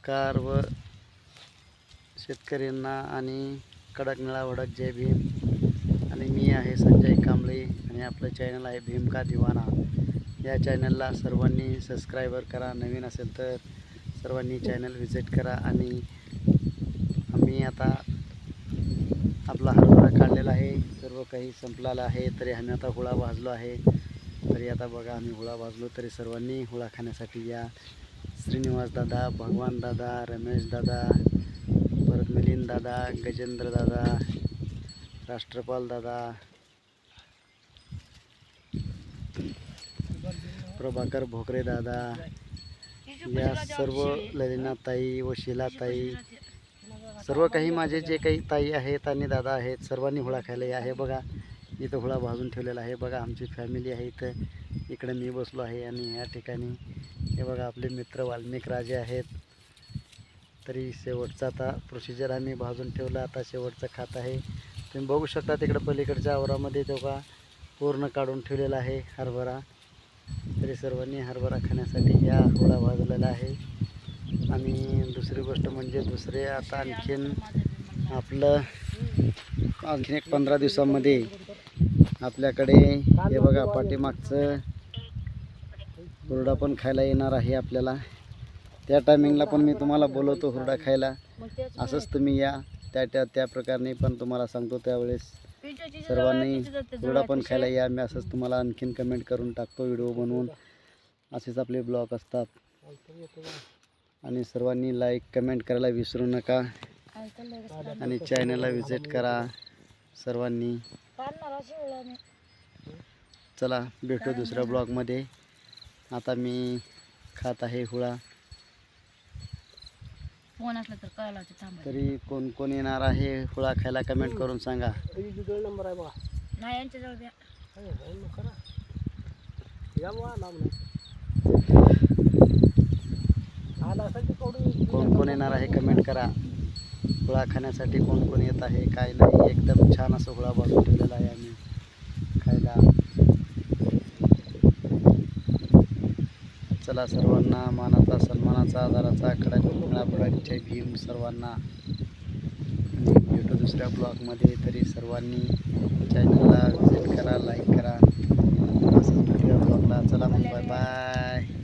नमस्कार व शेतकऱ्यांना आणि कडक निळा वडक जय भीम। आणि मी आहे संजय कांबळे आणि आपलं चॅनल आहे भीम का दिवाना। या चॅनलला सर्वांनी सबस्क्राइबर करा, नवीन असेल तर सर्वांनी चॅनल विजिट करा। आणि आम्ही आता आपला हरभरा काढलेला आहे, सर्व काही संपलेला आहे, तरी आम्ही आता हुळा भाजलो आहे। तरी आता बघा आम्ही हुळा भाजलो, तरी सर्वांनी हुळा खाण्यासाठी या। श्रीनिवास दादा, भगवान दादा, रमेश दादा, परत मिलिंद दादा, गजेंद्र दादा, राष्ट्रपाल दादा, प्रभाकर भोकरे दादा, या सर्व ललिना ताई व शीला ताई, सर्व काही माझे जे काही ताई आहेत आणि दादा आहेत, सर्वांनी हुळा खायला आहे। बघा इथं हुळा भाजून ठेवलेला आहे। बघा आमची फॅमिली आहे इथं, इकडे मी बसलो आहे आणि या ठिकाणी हे बघा आपले मित्र वाल्मिक राजे आहेत। तरी शेवटचा आता प्रोसिजर आम्ही भाजून ठेवला, आता शेवटचं खात आहे। तुम्ही बघू शकता तिकडे पलीकडच्या आवरामध्ये तेव्हा पूर्ण काढून ठेवलेला आहे हरभरा। तरी सर्वांनी हरभरा खाण्यासाठी या हुळा भाजलेला आहे। आणि दुसरी गोष्ट म्हणजे दुसरे आता आणखीन आपलं आणखीन एक 15 दिवसामध्ये आपल्याकडे हे बघा पाठीमागचं हुरडा पण खायला येणार आहे आपल्याला। त्या टायमिंगला पण मी तुम्हाला बोलवतो हुरडा खायला, असंच तुम्ही या। त्या प्रकारे पण तुम्हाला सांगतो, त्यावेळेस सर्वांनी हुरडा पण खायला या। मी असंच तुम्हाला आणखीन कमेंट करून टाकतो व्हिडिओ बनवून, असेच आपले ब्लॉग असतात। आणि सर्वांनी लाईक कमेंट करायला विसरू नका आणि चॅनलला विजिट करा सर्वांनी। चला भेटू दुसऱ्या ब्लॉगमध्ये। आता मी खात आहे हुळा। तरी कोण कोण येणार आहे हुळा खायला कमेंट करून सांगा। कोण कोण येणार आहे कमेंट करा। हुळा खाण्यासाठी कोण कोण येत आहे काय नाही, एकदम छान असं हुळा भाजून ठेवलेला आहे आम्ही खायला। चला सर्वांना मानाचा सन्मानाचा आदराचा कडक निळा भडक जय भीम सर्वांना। भेटू दुसऱ्या ब्लॉगमध्ये, तरी सर्वांनी चॅनलला विजिट करा, लाईक करा, असंच भेटूया ब्लॉगला। चला मग बाय बाय।